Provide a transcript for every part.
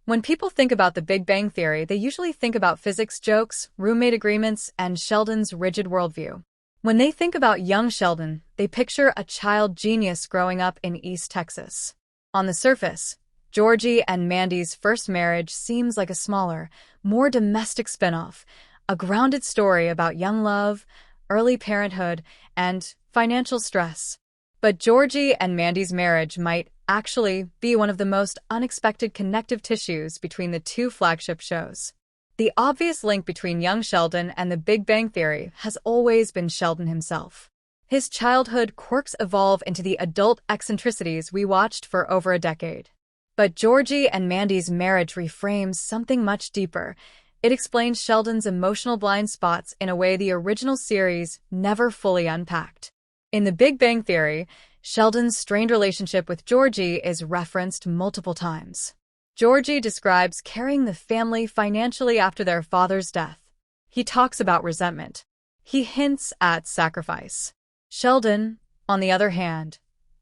When people think about the Big Bang Theory, they usually think about physics jokes, roommate agreements, and Sheldon's rigid worldview. When they think about young Sheldon, they picture a child genius growing up in East Texas. On the surface, Georgie and Mandy's first marriage seems like a smaller, more domestic spinoff, a grounded story about young love, early parenthood, and financial stress. But Georgie and Mandy's marriage might actually be one of the most unexpected connective tissues between the two flagship shows. The obvious link between young Sheldon and the Big Bang Theory has always been Sheldon himself. His childhood quirks evolve into the adult eccentricities we watched for over a decade. But Georgie and Mandy's marriage reframes something much deeper. It explains Sheldon's emotional blind spots in a way the original series never fully unpacked. In The Big Bang Theory, Sheldon's strained relationship with Georgie is referenced multiple times. Georgie describes carrying the family financially after their father's death. He talks about resentment. He hints at sacrifice. Sheldon, on the other hand,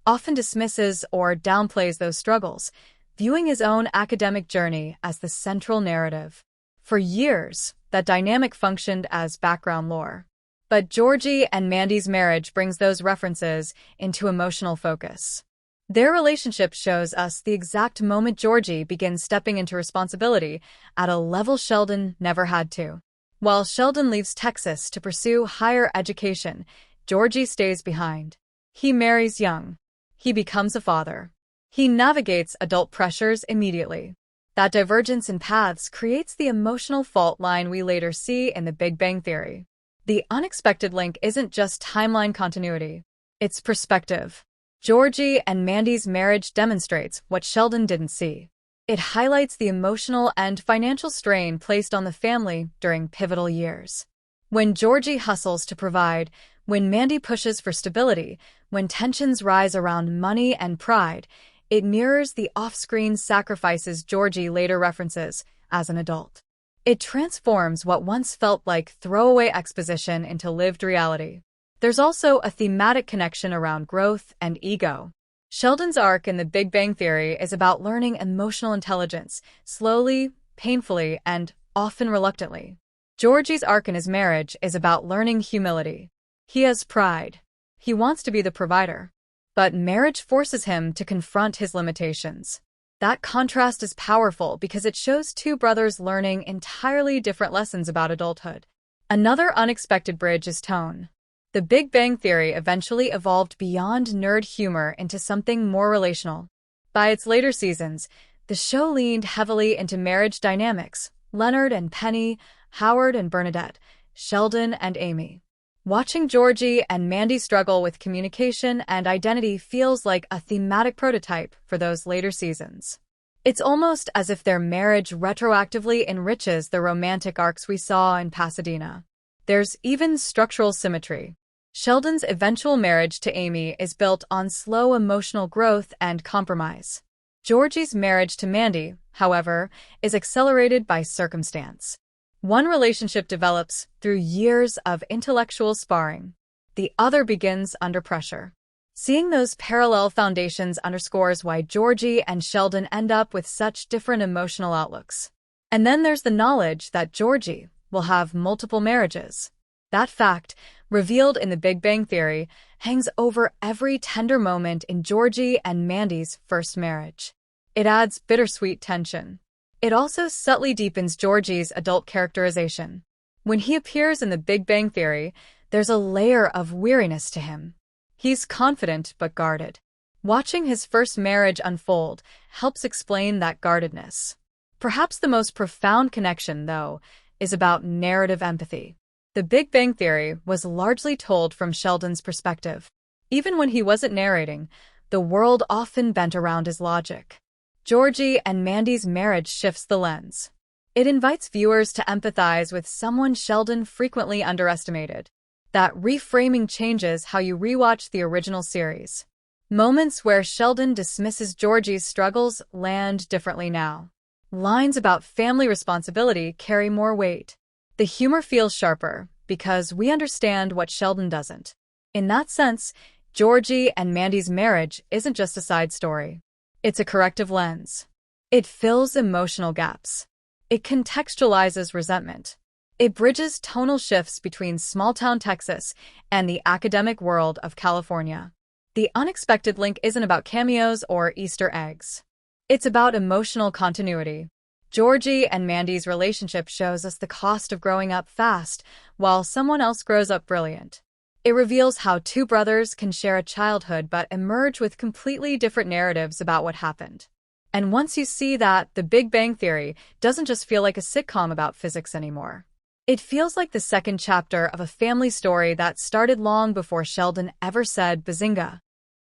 often dismisses or downplays those struggles, viewing his own academic journey as the central narrative. For years, that dynamic functioned as background lore. But Georgie and Mandy's marriage brings those references into emotional focus. Their relationship shows us the exact moment Georgie begins stepping into responsibility at a level Sheldon never had to. While Sheldon leaves Texas to pursue higher education, Georgie stays behind. He marries young. He becomes a father. He navigates adult pressures immediately. That divergence in paths creates the emotional fault line we later see in The Big Bang Theory. The unexpected link isn't just timeline continuity, it's perspective. Georgie and Mandy's marriage demonstrates what Sheldon didn't see. It highlights the emotional and financial strain placed on the family during pivotal years. When Georgie hustles to provide, when Mandy pushes for stability, when tensions rise around money and pride, it mirrors the off-screen sacrifices Georgie later references as an adult. It transforms what once felt like throwaway exposition into lived reality. There's also a thematic connection around growth and ego. Sheldon's arc in The Big Bang Theory is about learning emotional intelligence, slowly, painfully, and often reluctantly. Georgie's arc in his marriage is about learning humility. He has pride. He wants to be the provider. But marriage forces him to confront his limitations. That contrast is powerful because it shows two brothers learning entirely different lessons about adulthood. Another unexpected bridge is tone. The Big Bang Theory eventually evolved beyond nerd humor into something more relational. By its later seasons, the show leaned heavily into marriage dynamics: Leonard and Penny, Howard and Bernadette, Sheldon and Amy. Watching Georgie and Mandy struggle with communication and identity feels like a thematic prototype for those later seasons. It's almost as if their marriage retroactively enriches the romantic arcs we saw in Pasadena. There's even structural symmetry. Sheldon's eventual marriage to Amy is built on slow emotional growth and compromise. Georgie's marriage to Mandy, however, is accelerated by circumstance. One relationship develops through years of intellectual sparring. The other begins under pressure. Seeing those parallel foundations underscores why Georgie and Sheldon end up with such different emotional outlooks. And then there's the knowledge that Georgie will have multiple marriages. That fact, revealed in The Big Bang Theory, hangs over every tender moment in Georgie and Mandy's first marriage. It adds bittersweet tension. It also subtly deepens Georgie's adult characterization. When he appears in The Big Bang Theory, there's a layer of weariness to him. He's confident but guarded. Watching his first marriage unfold helps explain that guardedness. Perhaps the most profound connection, though, is about narrative empathy. The Big Bang Theory was largely told from Sheldon's perspective. Even when he wasn't narrating, the world often bent around his logic. Georgie and Mandy's marriage shifts the lens. It invites viewers to empathize with someone Sheldon frequently underestimated. That reframing changes how you rewatch the original series. Moments where Sheldon dismisses Georgie's struggles land differently now. Lines about family responsibility carry more weight. The humor feels sharper because we understand what Sheldon doesn't. In that sense, Georgie and Mandy's marriage isn't just a side story. It's a corrective lens. It fills emotional gaps. It contextualizes resentment. It bridges tonal shifts between small-town Texas and the academic world of California. The unexpected link isn't about cameos or Easter eggs. It's about emotional continuity. Georgie and Mandy's relationship shows us the cost of growing up fast while someone else grows up brilliant. It reveals how two brothers can share a childhood but emerge with completely different narratives about what happened. And once you see that, The Big Bang Theory doesn't just feel like a sitcom about physics anymore. It feels like the second chapter of a family story that started long before Sheldon ever said bazinga.